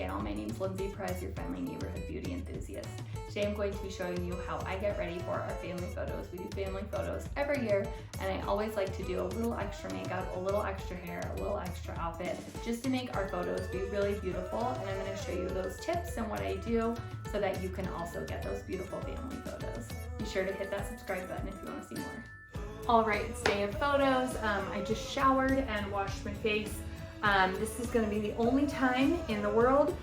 gal. My name's Lindsay Perez, your friendly neighborhood beauty enthusiast. Today I'm going to be showing you how I get ready for our family photos. We do family photos every year, and I always like to do a little extra makeup, a little extra hair, a little extra outfit, just to make our photos be really beautiful. And I'm going to show you those tips and what I do so that you can also get those beautiful family photos. Be sure to hit that subscribe button if you want to see more. All right, it's day of photos. I just showered and washed my face. This is gonna be the only time in the world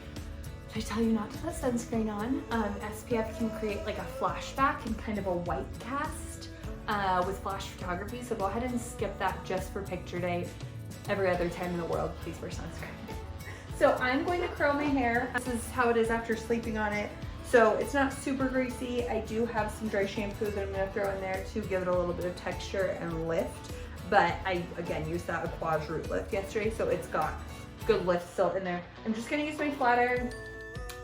I tell you not to put sunscreen on. SPF can create like a flashback and kind of a white cast with flash photography, so go ahead and skip that just for picture day. Every other time in the world, please wear sunscreen. So I'm going to curl my hair. This is how it is after sleeping on it. So it's not super greasy. I do have some dry shampoo that I'm gonna throw in there to give it a little bit of texture and lift. But I, again, used that Aquage Root Lift yesterday, so it's got good lift still in there. I'm just gonna use my flat iron,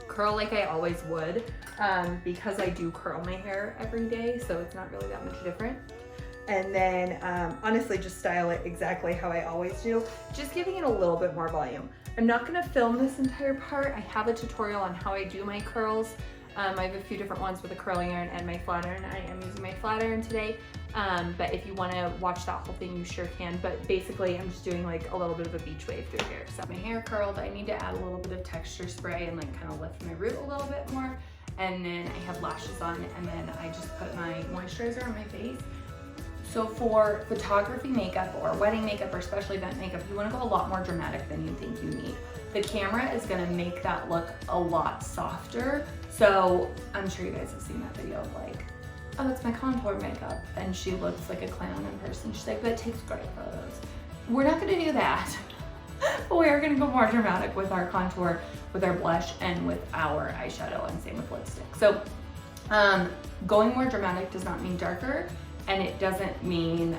curl like I always would, because I do curl my hair every day, so it's not really that much different. And then, honestly, just style it exactly how I always do, just giving it a little bit more volume. I'm not gonna film this entire part. I have a tutorial on how I do my curls. I have a few different ones with a curling iron and my flat iron. I am using my flat iron today, but if you want to watch that whole thing, you sure can. But basically, I'm just doing like a little bit of a beach wave through here. So my hair curled, I need to add a little bit of texture spray and like kind of lift my root a little bit more. And then I have lashes on, and then I just put my moisturizer on my face. So for photography makeup or wedding makeup or special event makeup, you want to go a lot more dramatic than you think you need. The camera is going to make that look a lot softer. So I'm sure you guys have seen that video of like, oh, it's my contour makeup, and she looks like a clown in person. She's like, but it takes great photos. We're not going to do that. But we are going to go more dramatic with our contour, with our blush, and with our eyeshadow, and same with lipstick. So going more dramatic does not mean darker, and it doesn't mean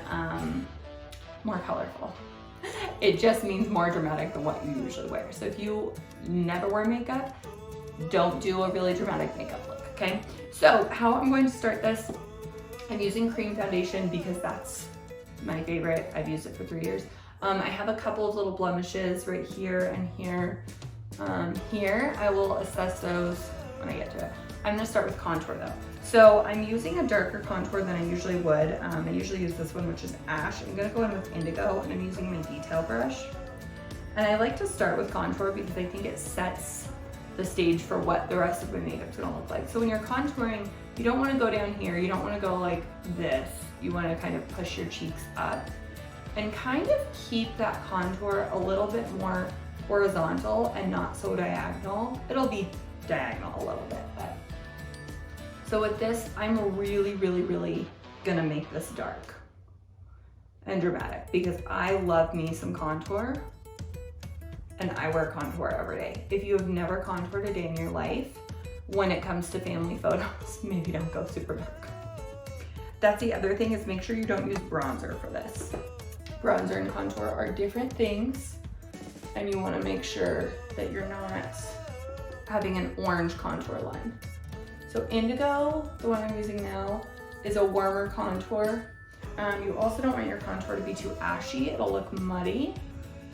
more colorful. It just means more dramatic than what you usually wear. So if you never wear makeup, don't do a really dramatic makeup look, okay? So how I'm going to start this, I'm using cream foundation because that's my favorite. I've used it for 3 years. I have a couple of little blemishes right here and here. Here, I will assess those when I get to it. I'm gonna start with contour though. So I'm using a darker contour than I usually would. I usually use this one, which is ash. I'm gonna go in with indigo, and I'm using my detail brush. And I like to start with contour because I think it sets the stage for what the rest of my makeup's gonna look like. So when you're contouring, you don't wanna go down here, you don't wanna go like this. You wanna kind of push your cheeks up and kind of keep that contour a little bit more horizontal and not so diagonal. It'll be diagonal a little bit, but. So with this, I'm really, really, really gonna make this dark and dramatic because I love me some contour. And I wear contour every day. If you have never contoured a day in your life, when it comes to family photos, maybe don't go super dark. That's the other thing, is make sure you don't use bronzer for this. Bronzer and contour are different things, and you wanna make sure that you're not having an orange contour line. So indigo, the one I'm using now, is a warmer contour. You also don't want your contour to be too ashy, it'll look muddy.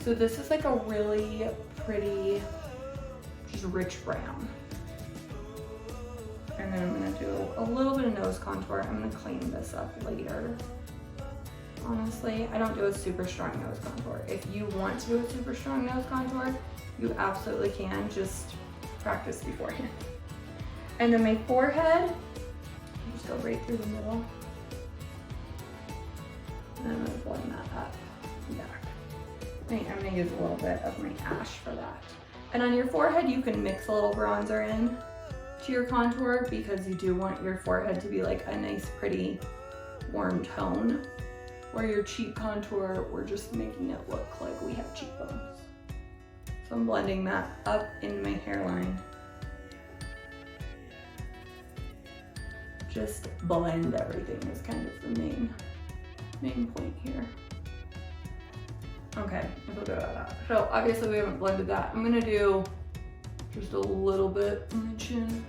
So this is like a really pretty, just rich brown. And then I'm gonna do a little bit of nose contour. I'm gonna clean this up later. Honestly, I don't do a super strong nose contour. If you want to do a super strong nose contour, you absolutely can, just practice beforehand. And then my forehead, just go right through the middle. And I'm gonna blend that up. Yeah. I'm gonna use a little bit of my ash for that. And on your forehead, you can mix a little bronzer in to your contour because you do want your forehead to be like a nice, pretty, warm tone. Where your cheek contour, we're just making it look like we have cheekbones. So I'm blending that up in my hairline. Just blend everything is kind of the main point here. Okay, we'll do that. So obviously we haven't blended that. I'm gonna do just a little bit on the chin.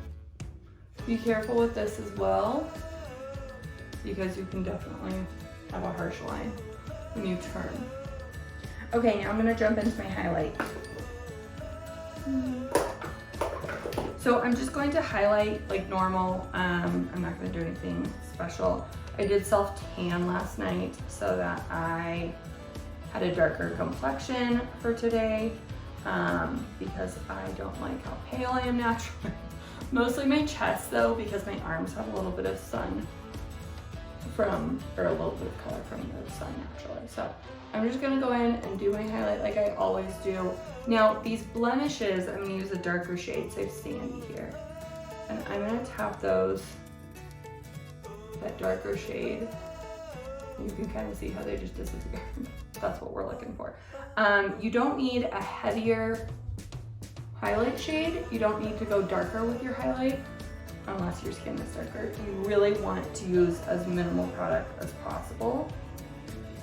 Be careful with this as well, because you can definitely have a harsh line when you turn. Okay, now I'm gonna jump into my highlight. So I'm just going to highlight like normal. I'm not gonna do anything special. I did self-tan last night so that I had a darker complexion for today because I don't like how pale I am naturally. Mostly my chest though, because my arms have a little bit of sun or a little bit of color from the sun naturally. So I'm just gonna go in and do my highlight like I always do. Now these blemishes, I'm gonna use a darker shade, so Sandy here. And I'm gonna tap those, that darker shade. You can kind of see how they just disappear. That's what we're looking for. You don't need a heavier highlight shade. You don't need to go darker with your highlight unless your skin is darker. You really want to use as minimal product as possible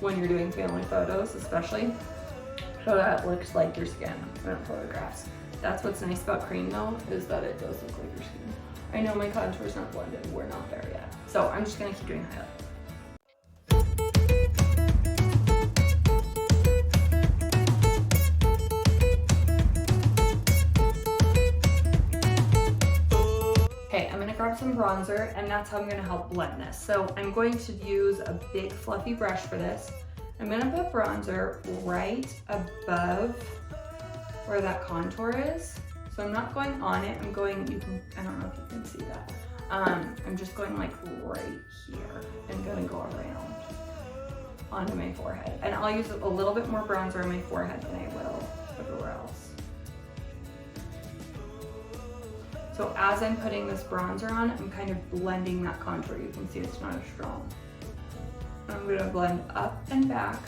when you're doing family photos, especially, so that it looks like your skin in photographs. That's what's nice about cream though, is that it does look like your skin. I know my contour's not blended, we're not there yet. So I'm just gonna keep doing highlight. Grab some bronzer, and that's how I'm going to help blend this. So I'm going to use a big fluffy brush for this. I'm going to put bronzer right above where that contour is. So I'm not going on it, I'm going, I don't know if you can see that. I'm just going like right here and going to go around onto my forehead. And I'll use a little bit more bronzer on my forehead than I will everywhere else. So as I'm putting this bronzer on, I'm kind of blending that contour. You can see it's not as strong. I'm gonna blend up and back.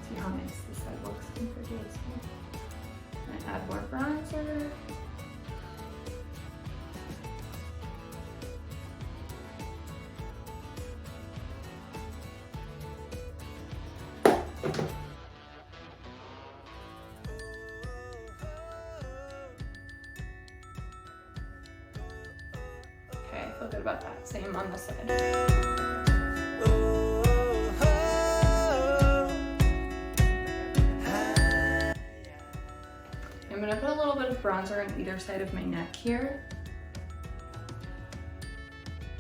See how nice this side looks compared to this one. And add more bronzer. Feel good about that. Same on this side. I'm gonna put a little bit of bronzer on either side of my neck here.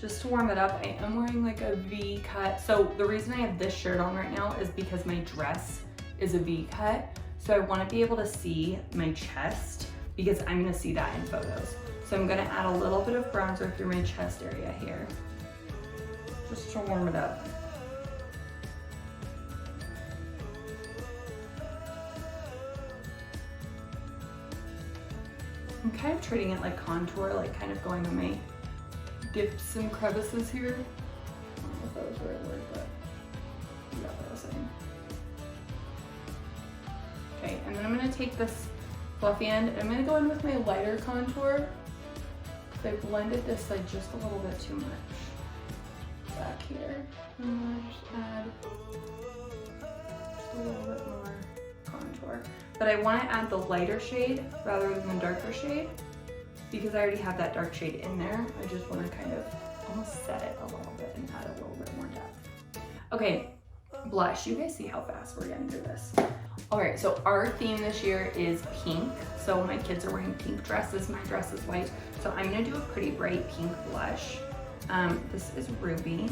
Just to warm it up. I am wearing like a V cut. So the reason I have this shirt on right now is because my dress is a V cut. So I wanna be able to see my chest because I'm gonna see that in photos. So I'm gonna add a little bit of bronzer through my chest area here, just to warm it up. I'm kind of treating it like contour, like kind of going on my dips and crevices here. I don't know if that was the right word, but you got what I was saying. Okay, and then I'm gonna take this fluffy end, and I'm gonna go in with my lighter contour. I blended this side just a little bit too much back here. I'm gonna just add just a little bit more contour. But I want to add the lighter shade rather than the darker shade because I already have that dark shade in there. I just want to kind of almost set it a little bit and add a little bit more depth. Okay, blush. You guys see how fast we're getting through this. All right, so our theme this year is pink. So my kids are wearing pink dresses, my dress is white. So I'm gonna do a pretty bright pink blush. This is Ruby.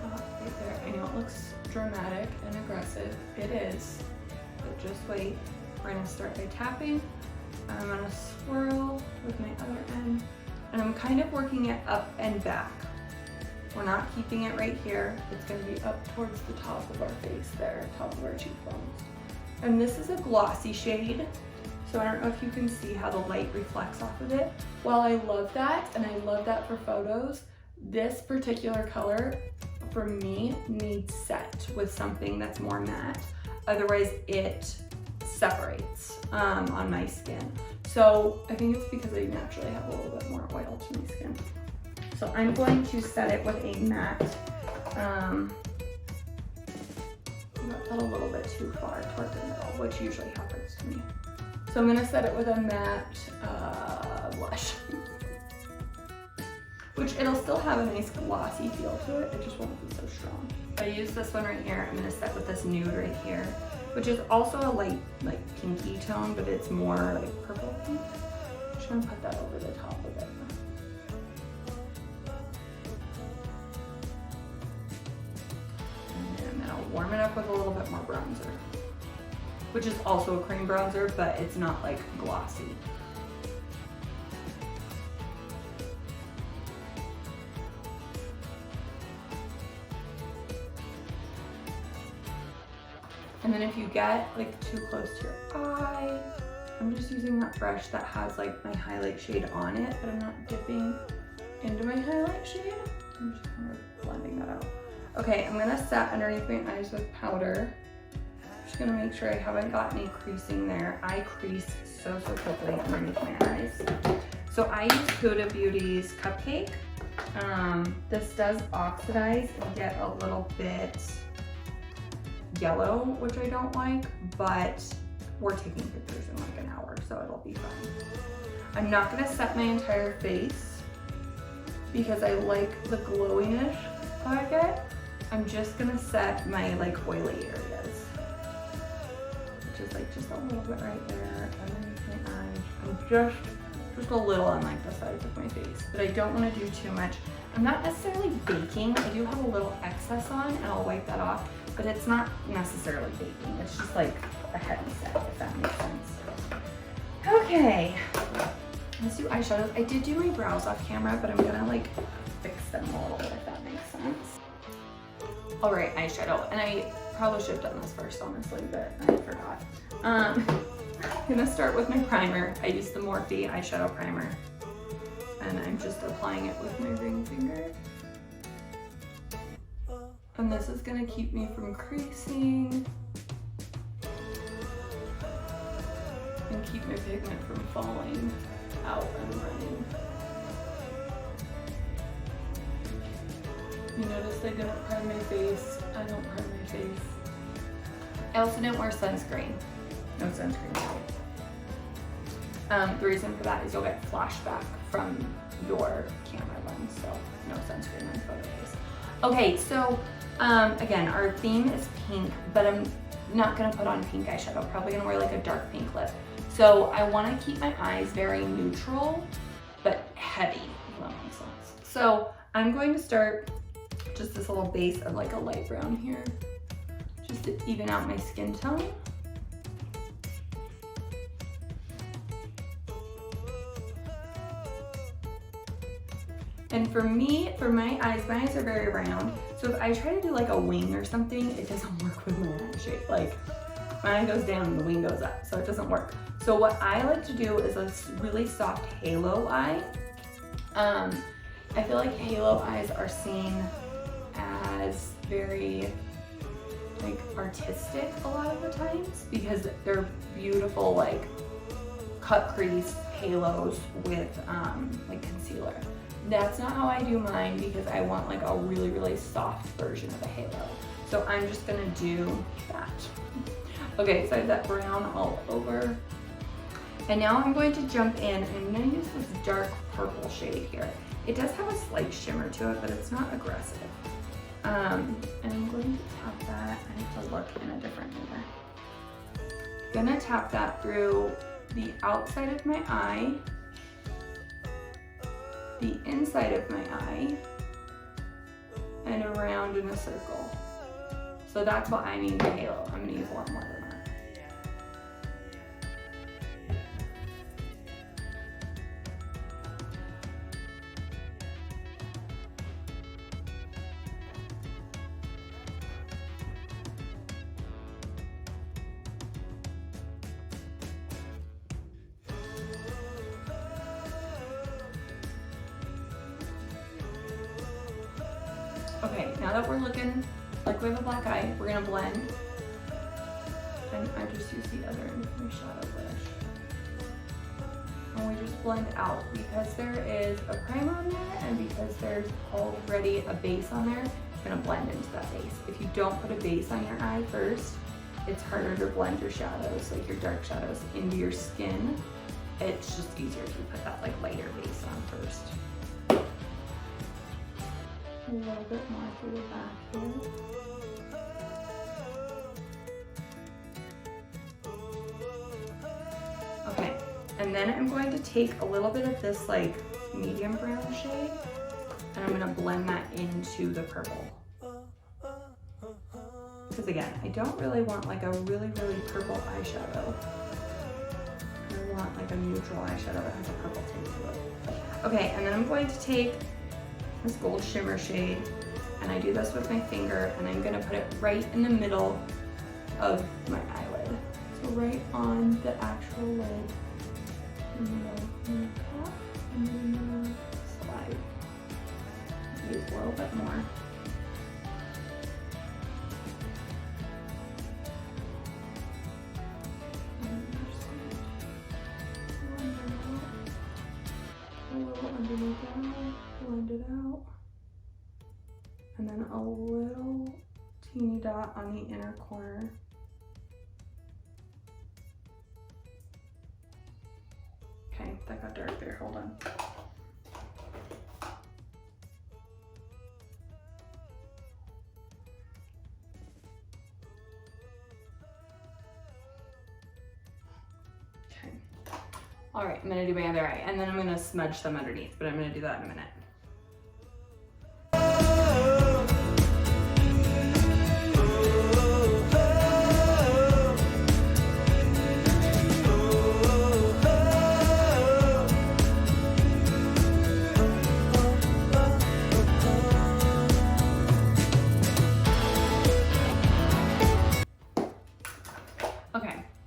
Right there. I know it looks dramatic and aggressive. It is, but just wait. We're gonna start by tapping. I'm gonna swirl with my other end. And I'm kind of working it up and back. We're not keeping it right here. It's gonna be up towards the top of our face there, top of our cheekbones. And this is a glossy shade, so I don't know if you can see how the light reflects off of it. While I love that, and I love that for photos, this particular color, for me, needs set with something that's more matte. Otherwise, it separates on my skin. So I think it's because I naturally have a little bit more oil to my skin. So I'm going to set it with a matte, I got a little bit too far toward the middle, which usually happens to me. So I'm gonna set it with a matte blush, which it'll still have a nice glossy feel to it, it just won't be so strong. I use this one right here, I'm gonna set with this nude right here. which is also a light, like pinky tone, but it's more like purple pink. I'm just gonna put that over the top of it. And then I'll warm it up with a little bit more bronzer, which is also a cream bronzer, but it's not like glossy. And then if you get like too close to your eye, I'm just using that brush that has like my highlight shade on it, but I'm not dipping into my highlight shade. I'm just kind of blending that out. Okay, I'm gonna set underneath my eyes with powder. I'm just gonna make sure I haven't got any creasing there. I crease so quickly underneath my eyes. So I use Huda Beauty's Cupcake. This does oxidize and get a little bit yellow, which I don't like, but we're taking pictures in like an hour, so it'll be fine. I'm not gonna set my entire face because I like the glowiness I get. I'm just gonna set my like oily areas, which is like just a little bit right there underneath my eyes. I'm just a little on like the sides of my face, but I don't want to do too much. I'm not necessarily baking. I do have a little excess on and I'll wipe that off, but it's not necessarily baking. It's just like a heavy set, if that makes sense. Okay, let's do eyeshadows. I did do my brows off camera, but I'm gonna like fix them a little bit, if that makes sense. All right, eyeshadow, and I probably should have done this first, honestly, but I forgot. I'm gonna start with my primer. I use the Morphe eyeshadow primer, and I'm just applying it with my ring finger. And this is gonna keep me from creasing and keep my pigment from falling out and running. You notice I didn't prime my face. I don't prime my face. I also didn't wear sunscreen. No sunscreen today. The reason for that is you'll get flashback from your camera lens, so no sunscreen on photo days. Okay, so again, our theme is pink, but I'm not gonna put on pink eyeshadow. I'm probably gonna wear like a dark pink lip. So I wanna keep my eyes very neutral, but heavy, if that makes sense. So I'm going to start just this little base of like a light brown here, just to even out my skin tone. And for me, for my eyes are very round. So if I try to do like a wing or something, it doesn't work with my eye shape. Like my eye goes down and the wing goes up, so it doesn't work. So what I like to do is a really soft halo eye. I feel like halo eyes are seen as very like artistic a lot of the times because they're beautiful like cut crease halos with like concealer. That's not how I do mine because I want like a really soft version of a halo. So I'm just gonna do that. Okay, so I have that brown all over. And now I'm going to jump in and I'm gonna use this dark purple shade here. It does have a slight shimmer to it, but it's not aggressive. And I'm going to tap that. I have to look in a different mirror. Gonna tap that through the outside of my eye, the inside of my eye, and around in a circle. So that's what I mean by halo. I'm gonna use a lot more than that. Okay, now that we're looking like we have a black eye, we're gonna blend. And I just use the other end of my shadow brush. And we just blend out because there is a primer on there and because there's already a base on there, it's gonna blend into that base. If you don't put a base on your eye first, it's harder to blend your shadows, like your dark shadows, into your skin. It's just easier if you put that like lighter base on first. A little bit more through the back here. And then I'm going to take a little bit of this like medium brown shade and I'm gonna blend that into the purple. Because again, I don't really want like a really purple eyeshadow. I want like a neutral eyeshadow that has a purple tint to it. Okay, and then I'm going to take this gold shimmer shade and I do this with my finger and I'm gonna put it right in the middle of my eyelid. So right on the actual lid. And then top and then slide. Use a little bit more. A little underneath that, blend it out. And then a little teeny dot on the inner corner. Okay, that got dark there, hold on. Okay. All right, I'm gonna do my other eye and then I'm gonna smudge them underneath, but I'm gonna do that in a minute.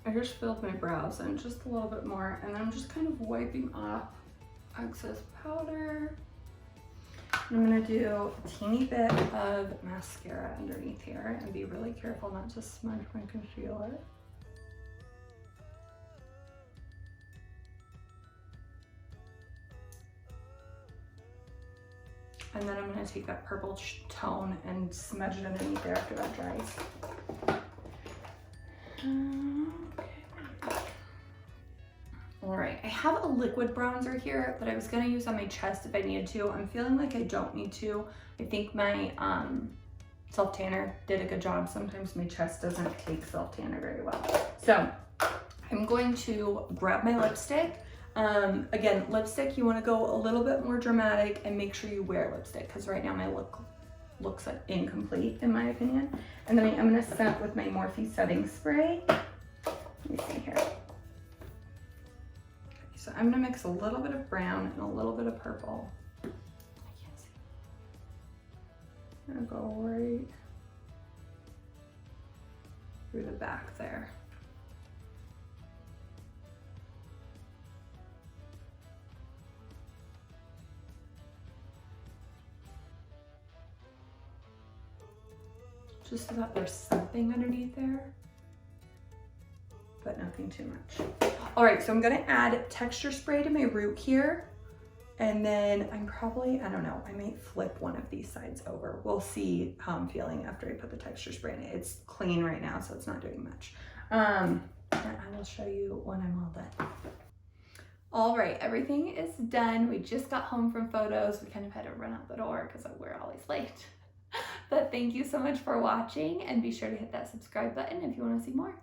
I just filled my brows in just a little bit more and then I'm just kind of wiping off excess powder. And I'm gonna do a teeny bit of mascara underneath here and be really careful not to smudge my concealer. And then I'm gonna take that purple tone and smudge it underneath there after that dries. All right, I have a liquid bronzer here that I was gonna use on my chest if I needed to. I'm feeling like I don't need to. I think my self-tanner did a good job. Sometimes my chest doesn't take self-tanner very well. So I'm going to grab my lipstick. Again, lipstick, you wanna go a little bit more dramatic and make sure you wear lipstick because right now my look looks incomplete in my opinion. And then I'm gonna set with my Morphe setting spray. Let me see here. So I'm gonna mix a little bit of brown and a little bit of purple. I can't see. I'm gonna go right through the back there. Just so that there's something underneath there, but nothing too much. All right, so I'm gonna add texture spray to my root here. And then I'm probably, I don't know, I might flip one of these sides over. We'll see how I'm feeling after I put the texture spray in it. It's clean right now, so it's not doing much. And I will show you when I'm all done. All right, everything is done. We just got home from photos. We kind of had to run out the door because we're always late. But thank you so much for watching and be sure to hit that subscribe button if you want to see more.